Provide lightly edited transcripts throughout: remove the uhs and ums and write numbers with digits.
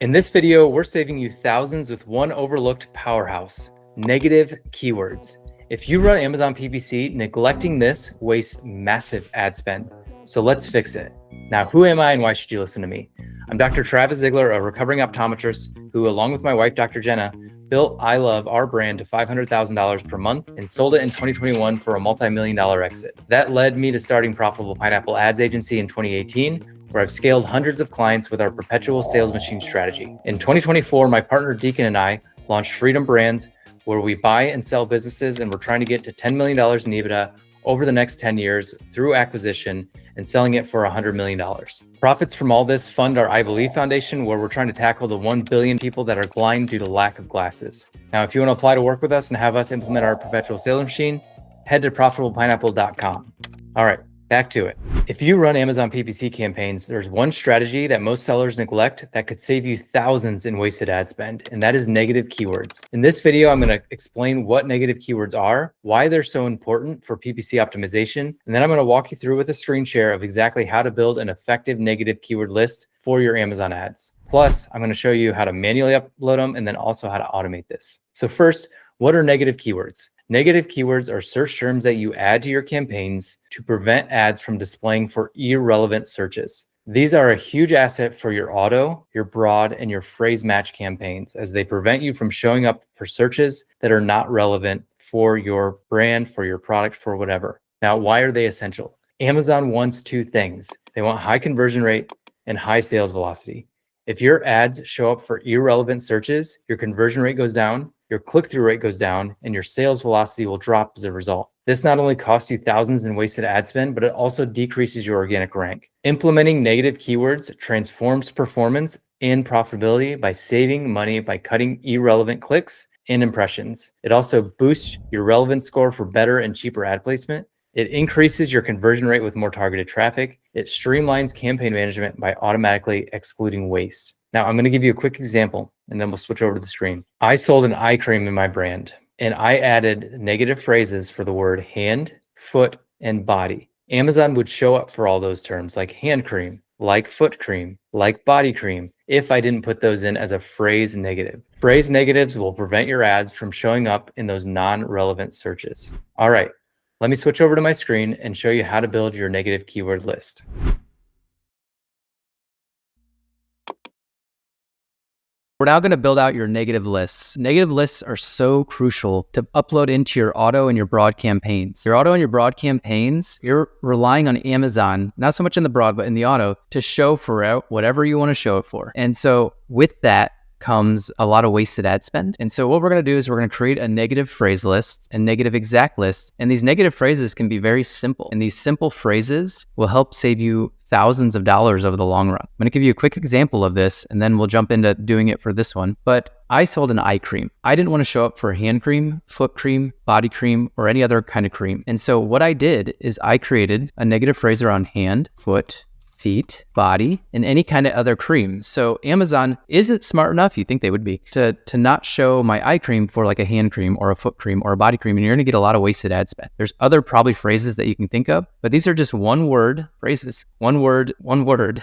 In this video, we're saving you thousands with one overlooked powerhouse: negative keywords. If you run Amazon PPC, neglecting this wastes massive ad spend. So let's fix it. Now, who am I and why should you listen to me? I'm Dr. Travis Zigler, a recovering optometrist who, along with my wife, Dr. Jenna, built I Love, our brand, to $500,000 per month and sold it in 2021 for a multi-million-dollar exit. That led me to starting Profitable Pineapple Ads Agency in 2018, where I've scaled hundreds of clients with our Perpetual sales machine strategy. In 2024, my partner Deacon and I launched Freedom Brands, where we buy and sell businesses, and we're trying to get to $10 million in EBITDA over the next 10 years through acquisition and selling it for $100 million. Profits from all this fund our I Believe Foundation, where we're trying to tackle the 1 billion people that are blind due to lack of glasses. Now, if you want to apply to work with us and have us implement our Perpetual sales machine, head to profitablepineapple.com. All right, back to it. If you run Amazon PPC campaigns, there's one strategy that most sellers neglect that could save you thousands in wasted ad spend, and that is negative keywords. In this video, I'm going to explain what negative keywords are, why they're so important for PPC optimization, and then I'm going to walk you through with a screen share of exactly how to build an effective negative keyword list for your Amazon ads. Plus, I'm going to show you how to manually upload them and then also how to automate this. So first, what are negative keywords? Negative keywords are search terms that you add to your campaigns to prevent ads from displaying for irrelevant searches. These are a huge asset for your auto, your broad, and your phrase match campaigns, as they prevent you from showing up for searches that are not relevant for your brand, for your product, for whatever. Now, why are they essential? Amazon wants two things. They want high conversion rate and high sales velocity. If your ads show up for irrelevant searches, your conversion rate goes down, your click-through rate goes down, and your sales velocity will drop as a result. This not only costs you thousands in wasted ad spend, but it also decreases your organic rank. Implementing negative keywords transforms performance and profitability by saving money by cutting irrelevant clicks and impressions. It also boosts your relevance score for better and cheaper ad placement. It increases your conversion rate with more targeted traffic. It streamlines campaign management by automatically excluding waste. Now, I'm going to give you a quick example, and then we'll switch over to the screen. I sold an eye cream in my brand, and I added negative phrases for the word hand, foot, and body. Amazon would show up for all those terms, like hand cream, like foot cream, like body cream, if I didn't put those in as a phrase negative. Phrase negatives will prevent your ads from showing up in those non-relevant searches. All right, let me switch over to my screen and show you how to build your negative keyword list. We're now going to build out your negative lists. Negative lists are so crucial to upload into your auto and your broad campaigns. Your auto and your broad campaigns, you're relying on Amazon, not so much in the broad, but in the auto, to show for whatever you want to show it for. And so with that comes a lot of wasted ad spend. And so what we're going to do is we're going to create a negative phrase list and negative exact list. And these negative phrases can be very simple. And these simple phrases will help save you thousands of dollars over the long run. I'm going to give you a quick example of this, and then we'll jump into doing it for this one. But I sold an eye cream. I didn't want to show up for hand cream, foot cream, body cream, or any other kind of cream. And so what I did is I created a negative phrase around hand, foot, feet, body, and any kind of other cream. So Amazon isn't smart enough, you think they would be, to not show my eye cream for like a hand cream or a foot cream or a body cream, and you're gonna get a lot of wasted ad spend. There's other probably phrases that you can think of, but these are just one word phrases. One word.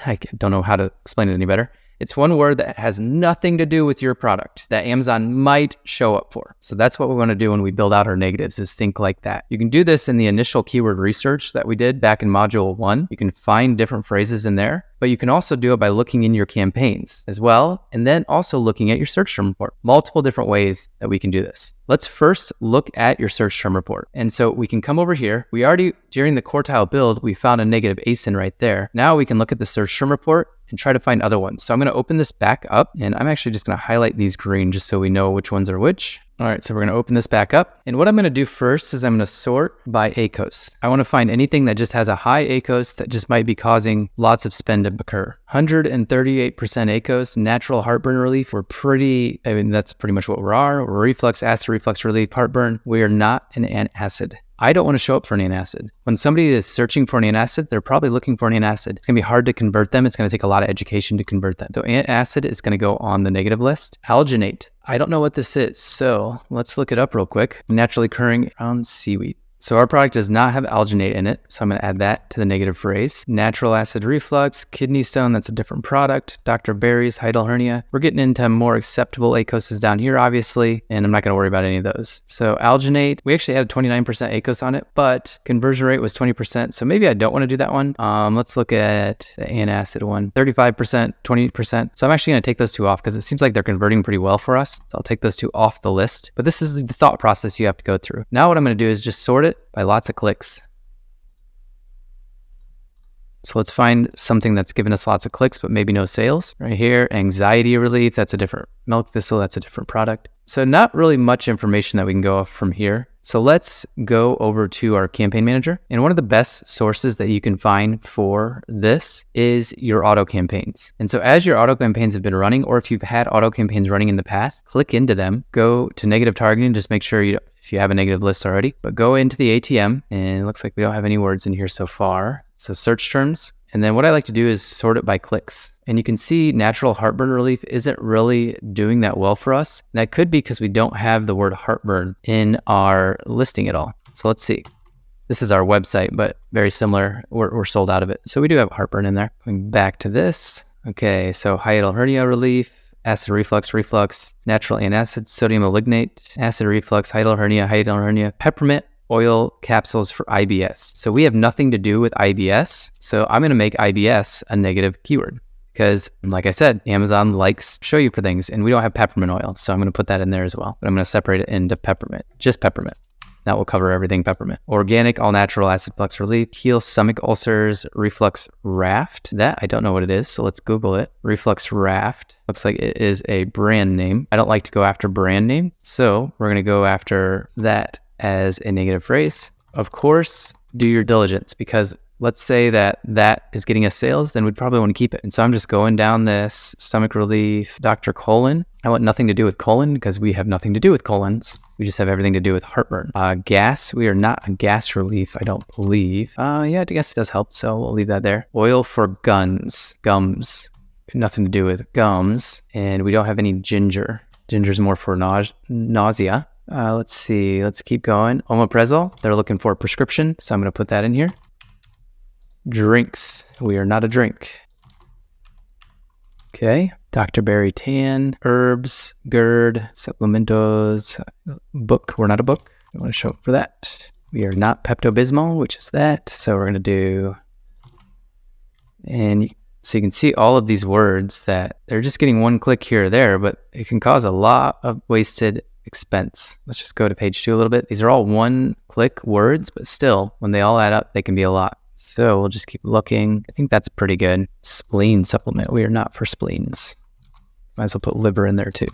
I don't know how to explain it any better. It's one word that has nothing to do with your product that Amazon might show up for. So that's what we want to do when we build out our negatives, is think like that. You can do this in the initial keyword research that we did back in module 1. You can find different phrases in there, but you can also do it by looking in your campaigns as well, and then also looking at your search term report. Multiple different ways that we can do this. Let's first look at your search term report. And so we can come over here. We already, during the Quartile build, we found a negative ASIN right there. Now we can look at the search term report and try to find other ones. So I'm going to open this back up, and I'm actually just going to highlight these green just so we know which ones are which. All right, so we're going to open this back up. And what I'm going to do first is I'm going to sort by ACoS. I want to find anything that just has a high ACoS that just might be causing lots of spend to occur. 138% ACoS, natural heartburn relief. That's pretty much what we are. We're reflux, acid reflux relief, heartburn. We are not an antacid. I don't want to show up for an antacid. When somebody is searching for an antacid, they're probably looking for an antacid. It's going to be hard to convert them. It's going to take a lot of education to convert them. So antacid is going to go on the negative list. Alginate. I don't know what this is, so let's look it up real quick. Naturally occurring around seaweed. So our product does not have alginate in it, so I'm going to add that to the negative phrase. Natural acid reflux, kidney stone, that's a different product. Dr. Barry's hiatal hernia. We're getting into more acceptable ACoSs down here, obviously, and I'm not going to worry about any of those. So alginate, we actually had a 29% ACoS on it, but conversion rate was 20%, so maybe I don't want to do that one. Let's look at the antacid one, 35%, 20%. So I'm actually going to take those two off because it seems like they're converting pretty well for us. So I'll take those two off the list, but this is the thought process you have to go through. Now what I'm going to do is just sort it by lots of clicks. So let's find something that's given us lots of clicks, but maybe no sales. Right here, anxiety relief, that's a different milk thistle, that's a different product. So not really much information that we can go off from here. So let's go over to our campaign manager. And one of the best sources that you can find for this is your auto campaigns. And so as your auto campaigns have been running, or if you've had auto campaigns running in the past, click into them, go to negative targeting, just make sure if you have a negative list already, but go into the ATM, and it looks like we don't have any words in here so far. So search terms. And then what I like to do is sort it by clicks. And you can see natural heartburn relief isn't really doing that well for us. And that could be because we don't have the word heartburn in our listing at all. So let's see. This is our website, but very similar. We're sold out of it. So we do have heartburn in there. Going back to this. Okay, so hiatal hernia relief, acid reflux, natural antacid, sodium malignate, acid reflux, hiatal hernia, peppermint oil capsules for IBS. So we have nothing to do with IBS. So I'm going to make IBS a negative keyword because, like I said, Amazon likes to show you for things, and we don't have peppermint oil. So I'm going to put that in there as well. But I'm going to separate it into peppermint, just peppermint. That will cover everything peppermint. Organic, all natural acid flux relief, heal stomach ulcers, reflux raft. That, I don't know what it is, so let's Google it. Reflux raft. Looks like it is a brand name. I don't like to go after brand name, so we're going to go after that as a negative phrase. Of course, do your diligence, because let's say that is getting us sales, then we'd probably want to keep it. And so I'm just going down this stomach relief, Dr. Colon. I want nothing to do with colon because we have nothing to do with colons. We just have everything to do with heartburn. Gas, we are not a gas relief, I don't believe. Yeah, I guess it does help, so we'll leave that there. Oil for gums, nothing to do with gums. And we don't have any ginger. Ginger's more for nausea. Let's see, let's keep going. Omeprazole, they're looking for a prescription, so I'm going to put that in here. Drinks, we are not a drink. Okay, Dr. Berry Tan, herbs, GERD, supplementos, book, we're not a book. I want to show up for that. We are not Pepto-Bismol, which is that, so we're going to do, and so you can see all of these words that they're just getting one click here or there, but it can cause a lot of wasted expense. Let's just go to page 2 a little bit. These are all one-click words, but still, when they all add up, they can be a lot. So we'll just keep looking. I think that's pretty good. Spleen supplement. We are not for spleens. Might as well put liver in there too.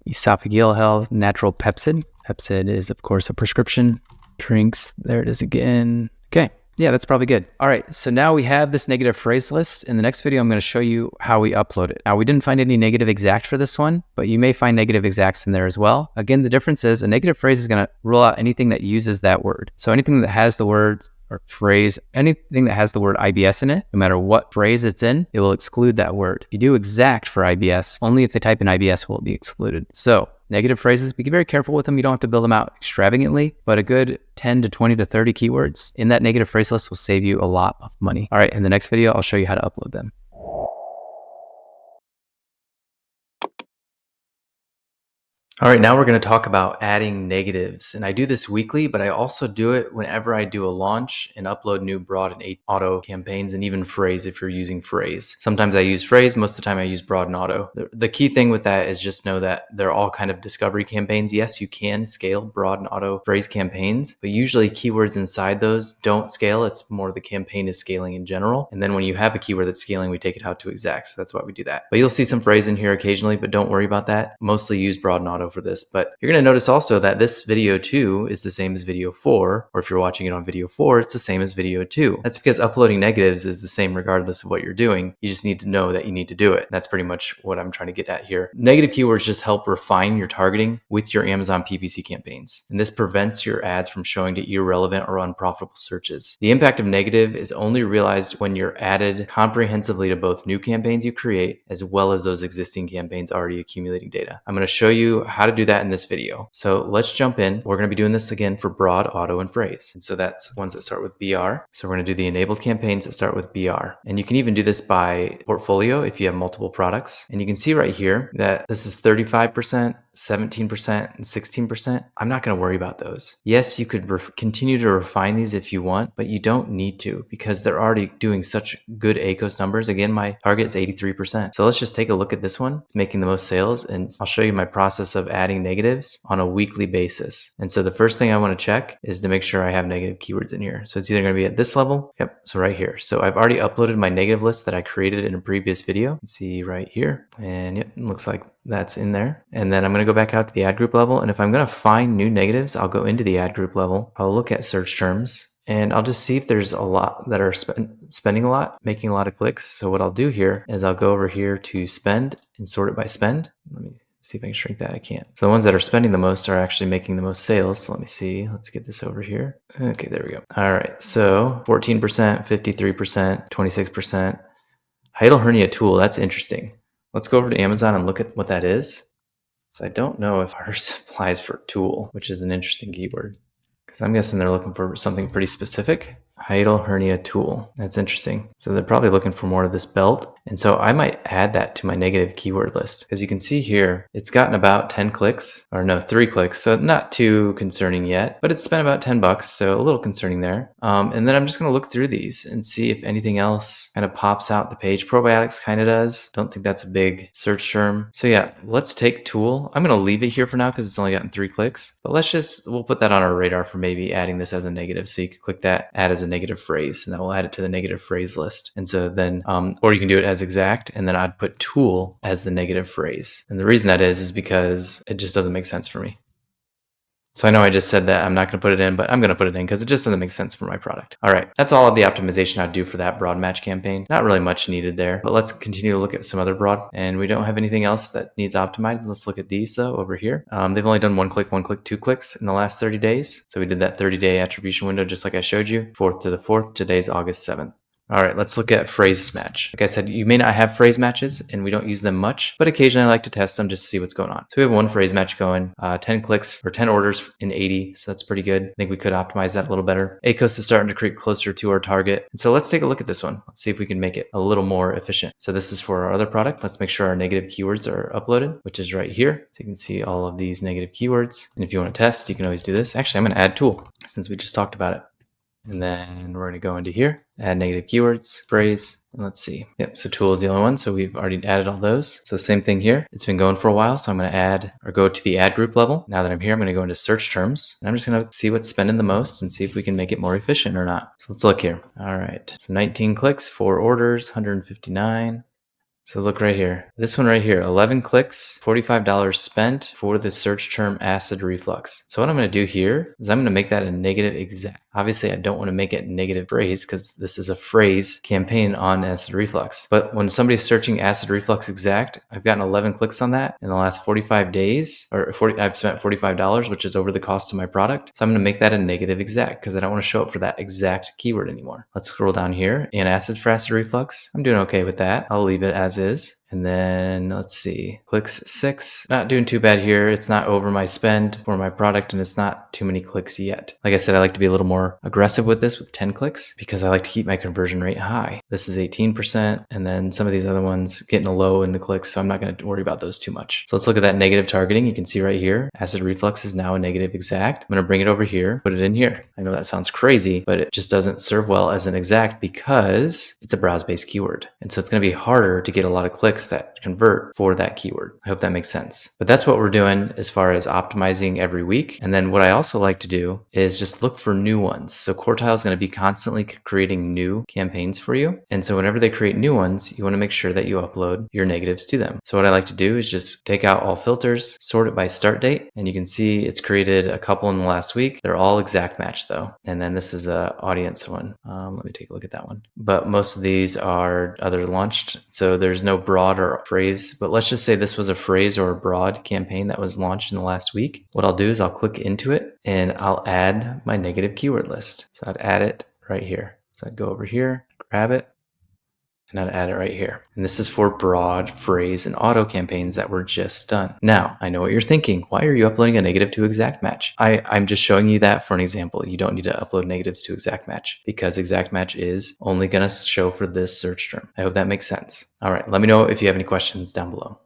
Esophageal health, natural Pepsid. Pepsid is, of course, a prescription. Drinks. There it is again. Okay. Yeah, that's probably good. All right, so now we have this negative phrase list. In the next video, I'm going to show you how we upload it. Now, we didn't find any negative exact for this one, but you may find negative exacts in there as well. Again, the difference is a negative phrase is going to rule out anything that uses that word. So anything that has the word or phrase, anything that has the word IBS in it, no matter what phrase it's in, it will exclude that word. If you do exact for IBS, only if they type in IBS will it be excluded. So negative phrases, be very careful with them. You don't have to build them out extravagantly, but a good 10 to 20 to 30 keywords in that negative phrase list will save you a lot of money. All right, in the next video, I'll show you how to upload them. All right, now we're going to talk about adding negatives. And I do this weekly, but I also do it whenever I do a launch and upload new broad and auto campaigns, and even phrase if you're using phrase. Sometimes I use phrase, most of the time I use broad and auto. The key thing with that is just know that they're all kind of discovery campaigns. Yes, you can scale broad and auto phrase campaigns, but usually keywords inside those don't scale. It's more the campaign is scaling in general. And then when you have a keyword that's scaling, we take it out to exact. So that's why we do that. But you'll see some phrase in here occasionally, but don't worry about that. Mostly use broad and auto for this, but you're going to notice also that this video 2 is the same as video 4, or if you're watching it on video 4, it's the same as video 2. That's because uploading negatives is the same regardless of what you're doing. You just need to know that you need to do it. That's pretty much what I'm trying to get at here. Negative keywords just help refine your targeting with your Amazon PPC campaigns, and this prevents your ads from showing to irrelevant or unprofitable searches. The impact of negative is only realized when you're added comprehensively to both new campaigns you create as well as those existing campaigns already accumulating data. I'm going to show you how to do that in this video. So let's jump in. We're going to be doing this again for broad, auto, and phrase. And so that's ones that start with BR. So we're going to do the enabled campaigns that start with BR. And you can even do this by portfolio if you have multiple products. And you can see right here that this is 35%, 17%, and 16%. I'm not going to worry about those. Yes, you could continue to refine these if you want, but you don't need to because they're already doing such good ACoS numbers. Again, my target is 83%. So let's just take a look at this one. It's making the most sales, and I'll show you my process of adding negatives on a weekly basis. And so the first thing I want to check is to make sure I have negative keywords in here. So it's either going to be at this level. Yep. So right here. So I've already uploaded my negative list that I created in a previous video. See right here. And yep, it looks like that's in there. And then I'm going to go back out to the ad group level. And if I'm going to find new negatives, I'll go into the ad group level. I'll look at search terms and I'll just see if there's a lot that are spending a lot, making a lot of clicks. So what I'll do here is I'll go over here to spend and sort it by spend. Let me see if I can shrink that. I can't. So the ones that are spending the most are actually making the most sales. So let me see. Let's get this over here. Okay, there we go. All right. So 14%, 53%, 26%. Hiatal hernia tool. That's interesting. Let's go over to Amazon and look at what that is. So I don't know if ours applies for tool, which is an interesting keyword, because I'm guessing they're looking for something pretty specific. Hiatal hernia tool. That's interesting. So they're probably looking for more of this belt. And so I might add that to my negative keyword list. As you can see here, it's gotten about 10 clicks, or no, 3 clicks. So not too concerning yet, but it's spent about $10. So a little concerning there. And then I'm just going to look through these and see if anything else kind of pops out the page. Probiotics kind of does. Don't think that's a big search term. So yeah, let's take tool. I'm going to leave it here for now because it's only gotten 3 clicks, but we'll put that on our radar for maybe adding this as a negative. So you can click that, add as a negative phrase, and that will add it to the negative phrase list. And so then, or you can do it as exact, and then I'd put tool as the negative phrase. And the reason that is because it just doesn't make sense for me. So I know I just said that I'm not going to put it in, but I'm going to put it in because it just doesn't make sense for my product. All right, that's all of the optimization I'd do for that broad match campaign. Not really much needed there, but let's continue to look at some other broad. And we don't have anything else that needs optimized. Let's look at these though over here. They've only done 1 click, 2 clicks in the last 30 days. So we did that 30-day attribution window just like I showed you, 4th to the 4th. Today's August 7th. All right, let's look at phrase match. Like I said, you may not have phrase matches and we don't use them much, but occasionally I like to test them just to see what's going on. So we have 1 phrase match going, 10 clicks or 10 orders in 80. So that's pretty good. I think we could optimize that a little better. ACoS is starting to creep closer to our target. And so let's take a look at this one. Let's see if we can make it a little more efficient. So this is for our other product. Let's make sure our negative keywords are uploaded, which is right here. So you can see all of these negative keywords. And if you want to test, you can always do this. Actually, I'm going to add tool since we just talked about it. And then we're going to go into here, add negative keywords, phrase, and let's see. Yep, so tool is the only one. So we've already added all those. So same thing here. It's been going for a while. So I'm going to add or go to the ad group level. Now that I'm here, I'm going to go into search terms. And I'm just going to see what's spending the most and see if we can make it more efficient or not. So let's look here. All right. So 19 clicks, 4 orders, 159. So look right here. This one right here, 11 clicks, $45 spent for the search term acid reflux. So what I'm going to do here is I'm going to make that a negative exact. Obviously, I don't want to make it negative phrase because this is a phrase campaign on acid reflux. But when somebody's searching acid reflux exact, I've gotten 11 clicks on that in the last 45 days, or I've spent $45, which is over the cost of my product. So I'm going to make that a negative exact because I don't want to show up for that exact keyword anymore. Let's scroll down here. Antacids for acid reflux. I'm doing okay with that. I'll leave it as is. And then let's see, clicks 6, not doing too bad here. It's not over my spend for my product and it's not too many clicks yet. Like I said, I like to be a little more aggressive with this with 10 clicks because I like to keep my conversion rate high. This is 18%. And then some of these other ones getting a low in the clicks. So I'm not going to worry about those too much. So let's look at that negative targeting. You can see right here, acid reflux is now a negative exact. I'm going to bring it over here, put it in here. I know that sounds crazy, but it just doesn't serve well as an exact because it's a browse-based keyword. And so it's going to be harder to get a lot of clicks that convert for that keyword. I hope that makes sense. But that's what we're doing as far as optimizing every week. And then what I also like to do is just look for new ones. So Quartile is going to be constantly creating new campaigns for you. And so whenever they create new ones, you want to make sure that you upload your negatives to them. So what I like to do is just take out all filters, sort it by start date. And you can see it's created a couple in the last week. They're all exact match though. And then this is a audience one. Let me take a look at that one. But most of these are other launched. So there's no broad or phrase, but let's just say this was a phrase or a broad campaign that was launched in the last week. What I'll do is I'll click into it and I'll add my negative keyword list. So I'd add it right here. So I'd go over here, grab it, And I'd add it right here. And this is for broad, phrase, and auto campaigns that were just done. Now, I know what you're thinking. Why are you uploading a negative to exact match? I'm just showing you that for an example. You don't need to upload negatives to exact match because exact match is only going to show for this search term. I hope that makes sense. All right, let me know if you have any questions down below.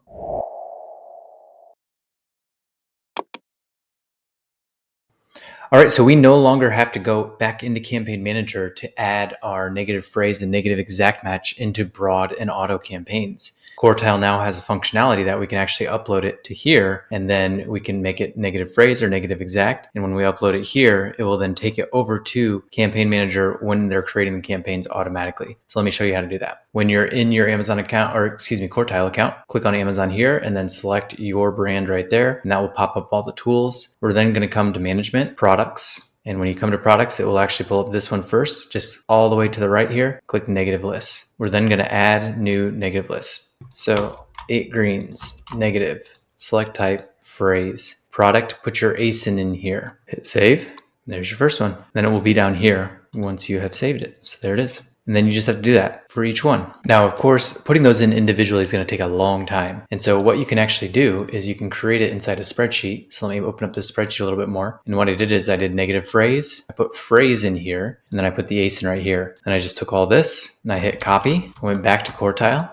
All right, so we no longer have to go back into Campaign Manager to add our negative phrase and negative exact match into broad and auto campaigns. Quartile now has a functionality that we can actually upload it to here, and then we can make it negative phrase or negative exact. And when we upload it here, it will then take it over to Campaign Manager when they're creating the campaigns automatically. So let me show you how to do that. When you're in your Amazon account, or excuse me, Quartile account, click on Amazon here and then select your brand right there. And that will pop up all the tools. We're then going to come to Management, Products. And when you come to products, it will actually pull up this one first, just all the way to the right here. Click negative lists. We're then going to add new negative lists. So 8 greens, negative, select type, phrase, product, put your ASIN in here. Hit save. There's your first one. Then it will be down here once you have saved it. So there it is. And then you just have to do that for each one. Now, of course, putting those in individually is going to take a long time. And so what you can actually do is you can create it inside a spreadsheet. So let me open up this spreadsheet a little bit more. And what I did is I did negative phrase. I put phrase in here, and then I put the ASIN right here. And I just took all this and I hit copy, went back to Quartile,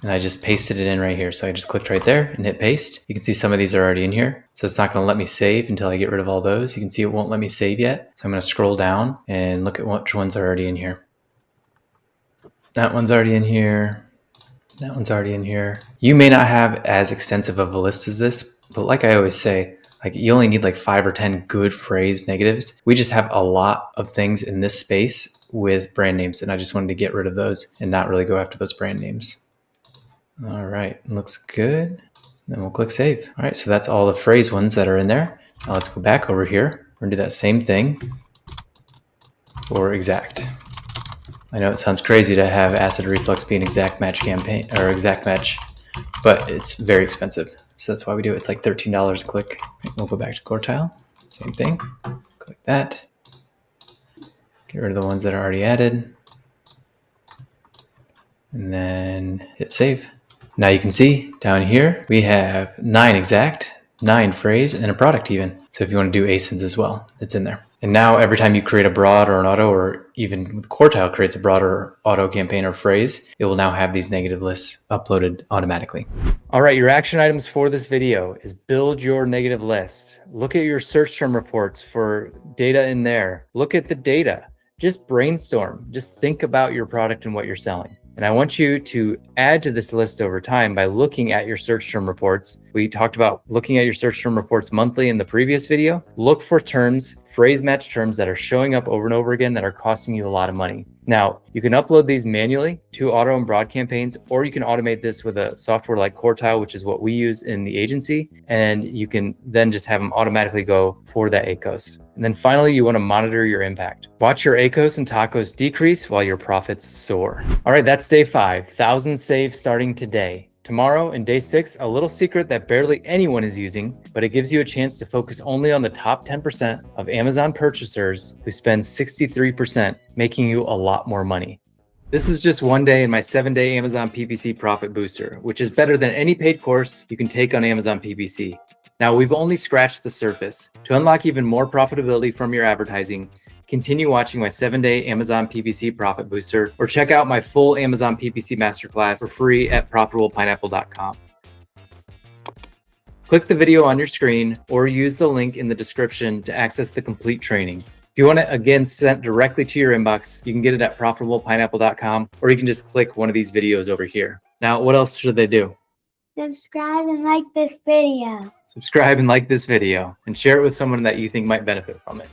and I just pasted it in right here. So I just clicked right there and hit paste. You can see some of these are already in here. So it's not going to let me save until I get rid of all those. You can see it won't let me save yet. So I'm going to scroll down and look at which ones are already in here. That one's already in here. That one's already in here. You may not have as extensive of a list as this, but like I always say, like you only need like 5 or 10 good phrase negatives. We just have a lot of things in this space with brand names, and I just wanted to get rid of those and not really go after those brand names. All right, looks good. Then we'll click save. All right, so that's all the phrase ones that are in there. Now let's go back over here. We're gonna do that same thing for exact. I know it sounds crazy to have acid reflux be an exact match campaign or exact match, but it's very expensive. So that's why we do it. It's like $13 a click. We'll go back to Quartile. Same thing. Click that. Get rid of the ones that are already added. And then hit save. Now you can see down here, we have 9 exact, 9 phrase, and a product even. So if you want to do ASINs as well, it's in there. And now every time you create a broad or an auto, or even with Quartile creates a broader auto campaign or phrase, it will now have these negative lists uploaded automatically. All right, your action items for this video is build your negative list. Look at your search term reports for data in there. Look at the data. Just brainstorm. Just think about your product and what you're selling. And I want you to add to this list over time by looking at your search term reports. We talked about looking at your search term reports monthly in the previous video. Look for terms, phrase match terms that are showing up over and over again that are costing you a lot of money. Now, you can upload these manually to auto and broad campaigns, or you can automate this with a software like Quartile, which is what we use in the agency. And you can then just have them automatically go for that ACoS. And then finally, you want to monitor your impact. Watch your ACoS and TACoS decrease while your profits soar. All right, that's day 5, thousands saved starting today. Tomorrow, in day 6, a little secret that barely anyone is using, but it gives you a chance to focus only on the top 10% of Amazon purchasers who spend 63%, making you a lot more money. This is just one day in my 7-day Amazon PPC Profit Booster, which is better than any paid course you can take on Amazon PPC. Now, we've only scratched the surface. To unlock even more profitability from your advertising, continue watching my 7-day Amazon PPC Profit Booster, or check out my full Amazon PPC Masterclass for free at profitablepineapple.com. Click the video on your screen or use the link in the description to access the complete training. If you want it again sent directly to your inbox, you can get it at profitablepineapple.com, or you can just click one of these videos over here. Now, what else should they do? Subscribe and like this video. Subscribe and like this video, and share it with someone that you think might benefit from it.